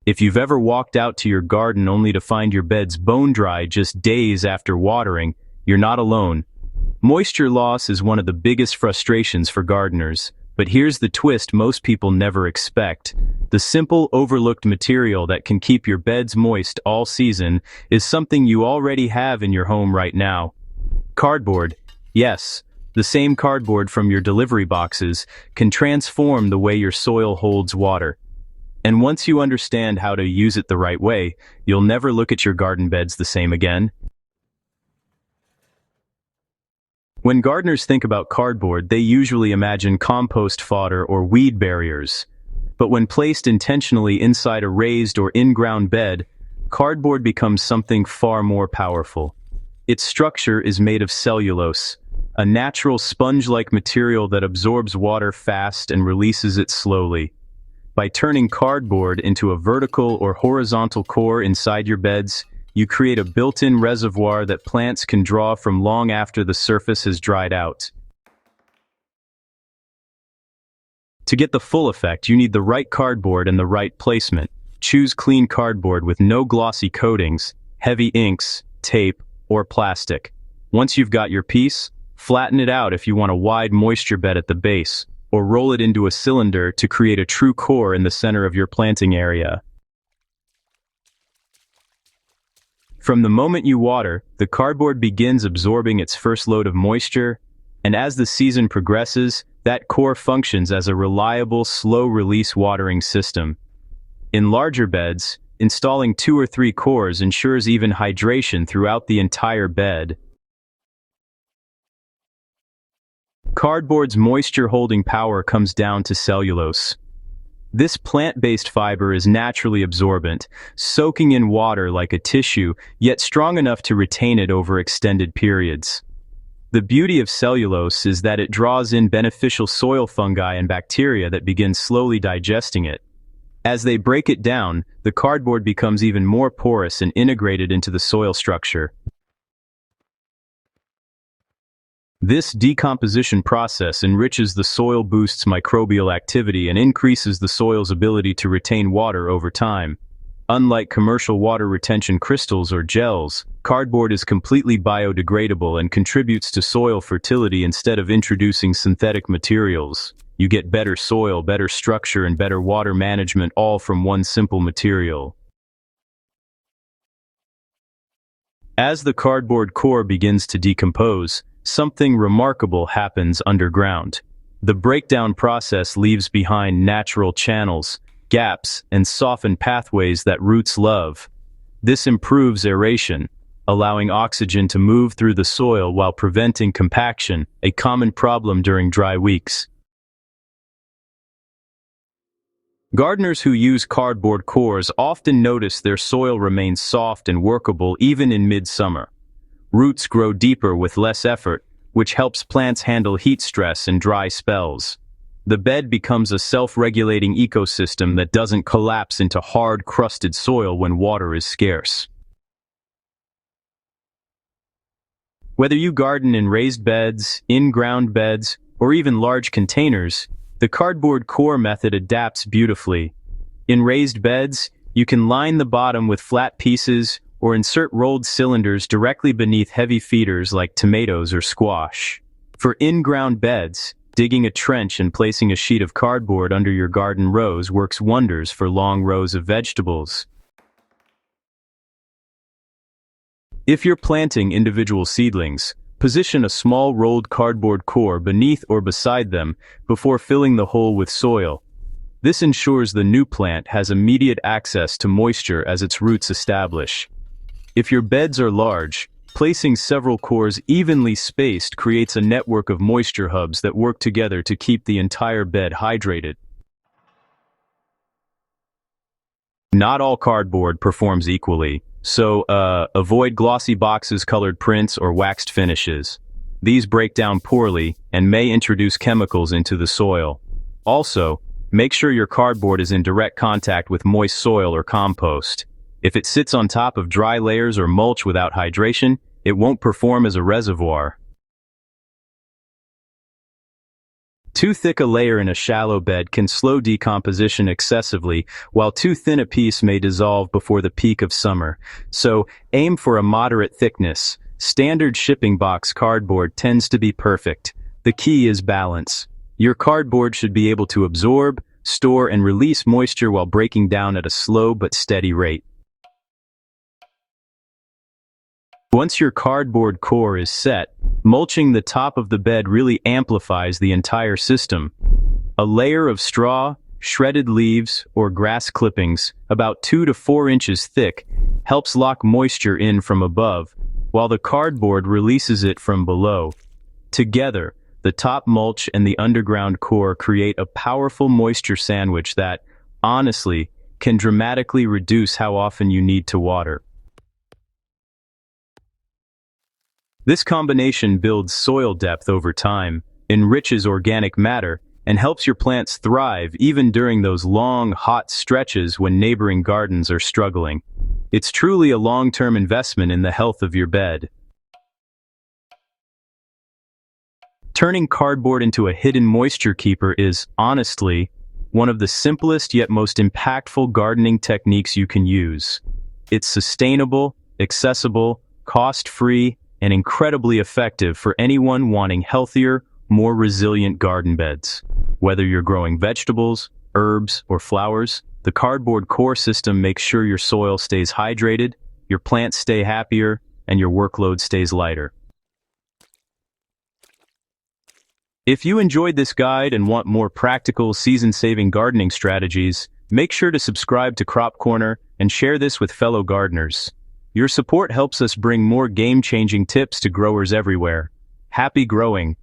If you've ever walked out to your garden only to find your beds bone dry just days after watering, you're not alone. Moisture loss is one of the biggest frustrations for gardeners, but here's the twist most people never expect. The simple, overlooked material that can keep your beds moist all season is something you already have in your home right now. Cardboard. Yes, the same cardboard from your delivery boxes can transform the way your soil holds water. And once you understand how to use it the right way, you'll never look at your garden beds the same again. When gardeners think about cardboard, they usually imagine compost fodder or weed barriers. But when placed intentionally inside a raised or in-ground bed, cardboard becomes something far more powerful. Its structure is made of cellulose, a natural sponge-like material that absorbs water fast and releases it slowly. By turning cardboard into a vertical or horizontal core inside your beds, you create a built-in reservoir that plants can draw from long after the surface has dried out. To get the full effect, you need the right cardboard and the right placement. Choose clean cardboard with no glossy coatings, heavy inks, tape, or plastic. Once you've got your piece, flatten it out if you want a wide moisture bed at the base, or roll it into a cylinder to create a true core in the center of your planting area. From the moment you water, the cardboard begins absorbing its first load of moisture, and as the season progresses, that core functions as a reliable, slow-release watering system. In larger beds, installing 2 or 3 cores ensures even hydration throughout the entire bed. Cardboard's moisture-holding power comes down to cellulose. This plant-based fiber is naturally absorbent, soaking in water like a tissue, yet strong enough to retain it over extended periods. The beauty of cellulose is that it draws in beneficial soil fungi and bacteria that begin slowly digesting it. As they break it down, the cardboard becomes even more porous and integrated into the soil structure. This decomposition process enriches the soil, boosts microbial activity, and increases the soil's ability to retain water over time. Unlike commercial water retention crystals or gels, cardboard is completely biodegradable and contributes to soil fertility instead of introducing synthetic materials. You get better soil, better structure, and better water management all from one simple material. As the cardboard core begins to decompose, something remarkable happens underground. The breakdown process leaves behind natural channels, gaps, and softened pathways that roots love. This improves aeration, allowing oxygen to move through the soil while preventing compaction, a common problem during dry weeks. Gardeners who use cardboard cores often notice their soil remains soft and workable even in midsummer. Roots grow deeper with less effort, which helps plants handle heat stress and dry spells. The bed becomes a self-regulating ecosystem that doesn't collapse into hard, crusted soil when water is scarce. Whether you garden in raised beds, in-ground beds, or even large containers, the cardboard core method adapts beautifully. In raised beds, you can line the bottom with flat pieces or insert rolled cylinders directly beneath heavy feeders like tomatoes or squash. For in-ground beds, digging a trench and placing a sheet of cardboard under your garden rows works wonders for long rows of vegetables. If you're planting individual seedlings, position a small rolled cardboard core beneath or beside them before filling the hole with soil. This ensures the new plant has immediate access to moisture as its roots establish. If your beds are large, placing several cores evenly spaced creates a network of moisture hubs that work together to keep the entire bed hydrated. Not all cardboard performs equally, so avoid glossy boxes, colored prints, or waxed finishes. These break down poorly and may introduce chemicals into the soil. Also, make sure your cardboard is in direct contact with moist soil or compost. If it sits on top of dry layers or mulch without hydration, it won't perform as a reservoir. Too thick a layer in a shallow bed can slow decomposition excessively, while too thin a piece may dissolve before the peak of summer. So, aim for a moderate thickness. Standard shipping box cardboard tends to be perfect. The key is balance. Your cardboard should be able to absorb, store, and release moisture while breaking down at a slow but steady rate. Once your cardboard core is set, mulching the top of the bed really amplifies the entire system. A layer of straw, shredded leaves, or grass clippings, about 2 to 4 inches thick, helps lock moisture in from above, while the cardboard releases it from below. Together, the top mulch and the underground core create a powerful moisture sandwich that, honestly, can dramatically reduce how often you need to water. This combination builds soil depth over time, enriches organic matter, and helps your plants thrive even during those long, hot stretches when neighboring gardens are struggling. It's truly a long-term investment in the health of your bed. Turning cardboard into a hidden moisture keeper is, honestly, one of the simplest yet most impactful gardening techniques you can use. It's sustainable, accessible, cost-free, and incredibly effective for anyone wanting healthier, more resilient garden beds. Whether you're growing vegetables, herbs, or flowers, the cardboard core system makes sure your soil stays hydrated, your plants stay happier, and your workload stays lighter. If you enjoyed this guide and want more practical, season-saving gardening strategies, make sure to subscribe to Crop Corner and share this with fellow gardeners. Your support helps us bring more game-changing tips to growers everywhere. Happy growing!